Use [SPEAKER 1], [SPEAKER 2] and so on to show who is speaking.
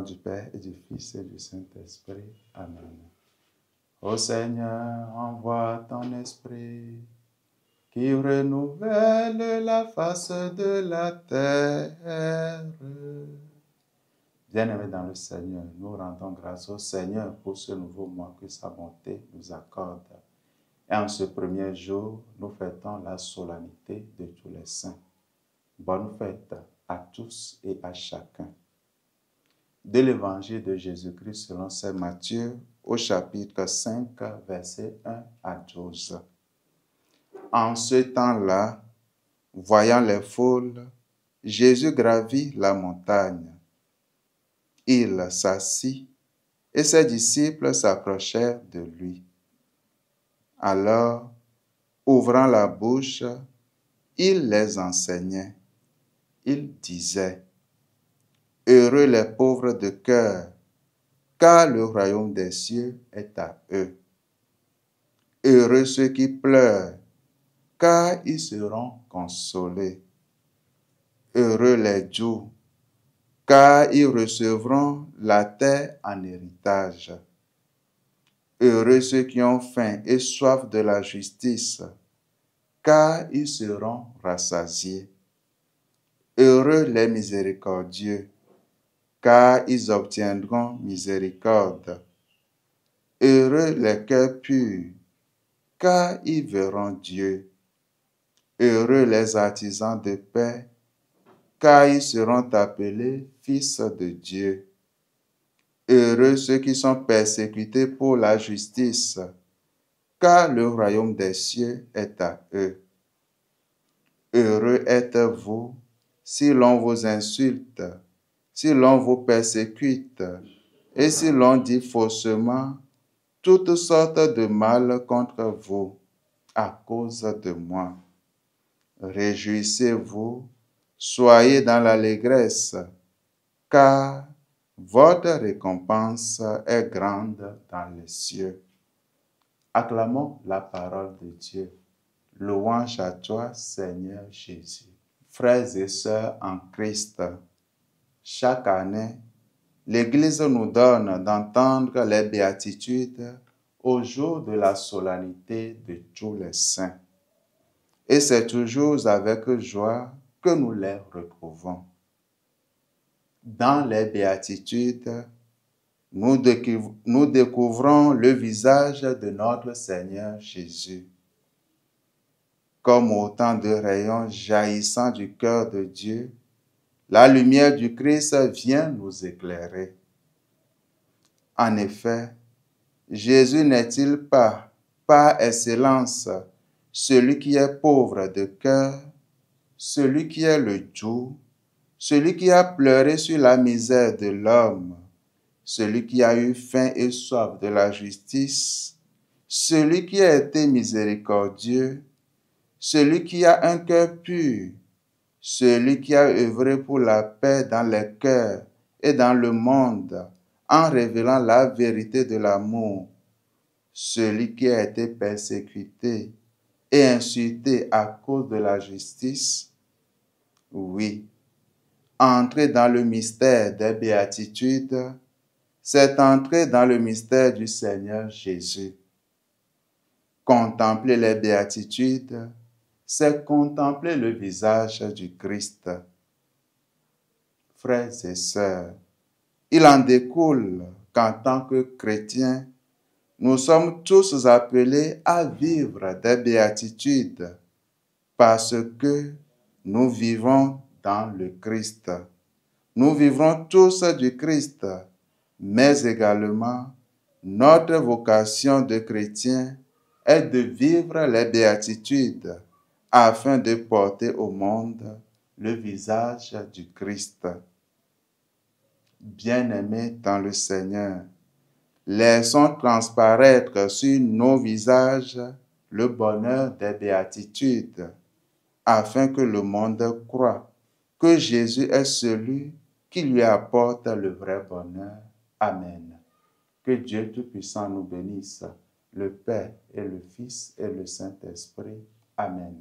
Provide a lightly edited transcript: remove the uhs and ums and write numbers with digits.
[SPEAKER 1] du Père et du Fils et du Saint-Esprit. Amen. Ô Seigneur, envoie ton esprit qui renouvelle la face de la terre. Bien-aimés dans le Seigneur, nous rendons grâce au Seigneur pour ce nouveau mois que sa bonté nous accorde. Et en ce premier jour, nous fêtons la solennité de tous les saints. Bonne fête à tous et à chacun. De l'Évangile de Jésus-Christ selon saint Matthieu, au chapitre 5, versets 1 à 12. En ce temps-là, voyant les foules, Jésus gravit la montagne. Il s'assit et ses disciples s'approchèrent de lui. Alors, ouvrant la bouche, il les enseignait. Il disait: Heureux les pauvres de cœur, car le royaume des cieux est à eux. Heureux ceux qui pleurent, car ils seront consolés. Heureux les doux, car ils recevront la terre en héritage. Heureux ceux qui ont faim et soif de la justice, car ils seront rassasiés. Heureux les miséricordieux, car ils obtiendront miséricorde. Heureux les cœurs purs, car ils verront Dieu. Heureux les artisans de paix, car ils seront appelés fils de Dieu. Heureux ceux qui sont persécutés pour la justice, car le royaume des cieux est à eux. Heureux êtes-vous si l'on vous insulte, si l'on vous persécute, et si l'on dit faussement toutes sortes de mal contre vous à cause de moi. Réjouissez-vous, soyez dans l'allégresse, car votre récompense est grande dans les cieux. Acclamons la parole de Dieu. Louange à toi, Seigneur Jésus. Frères et sœurs en Christ, chaque année, l'Église nous donne d'entendre les béatitudes au jour de la solennité de tous les saints. Et c'est toujours avec joie que nous les retrouvons. Dans les béatitudes, nous découvrons le visage de notre Seigneur Jésus. Comme autant de rayons jaillissant du cœur de Dieu, la lumière du Christ vient nous éclairer. En effet, Jésus n'est-il pas, par excellence, celui qui est pauvre de cœur, celui qui est le doux, celui qui a pleuré sur la misère de l'homme, celui qui a eu faim et soif de la justice, celui qui a été miséricordieux, celui qui a un cœur pur, celui qui a œuvré pour la paix dans les cœurs et dans le monde, en révélant la vérité de l'amour, celui qui a été persécuté et insulté à cause de la justice. Oui, entrer dans le mystère des béatitudes, c'est entrer dans le mystère du Seigneur Jésus. Contempler les béatitudes, c'est contempler le visage du Christ. Frères et sœurs, il en découle qu'en tant que chrétiens, nous sommes tous appelés à vivre des béatitudes parce que nous vivons dans le Christ. Nous vivrons tous du Christ, mais également notre vocation de chrétien est de vivre les béatitudes afin de porter au monde le visage du Christ. Bien-aimés dans le Seigneur, laissons transparaître sur nos visages le bonheur des béatitudes, afin que le monde croie que Jésus est celui qui lui apporte le vrai bonheur. Amen. Que Dieu Tout-Puissant nous bénisse, le Père et le Fils et le Saint-Esprit. Amen.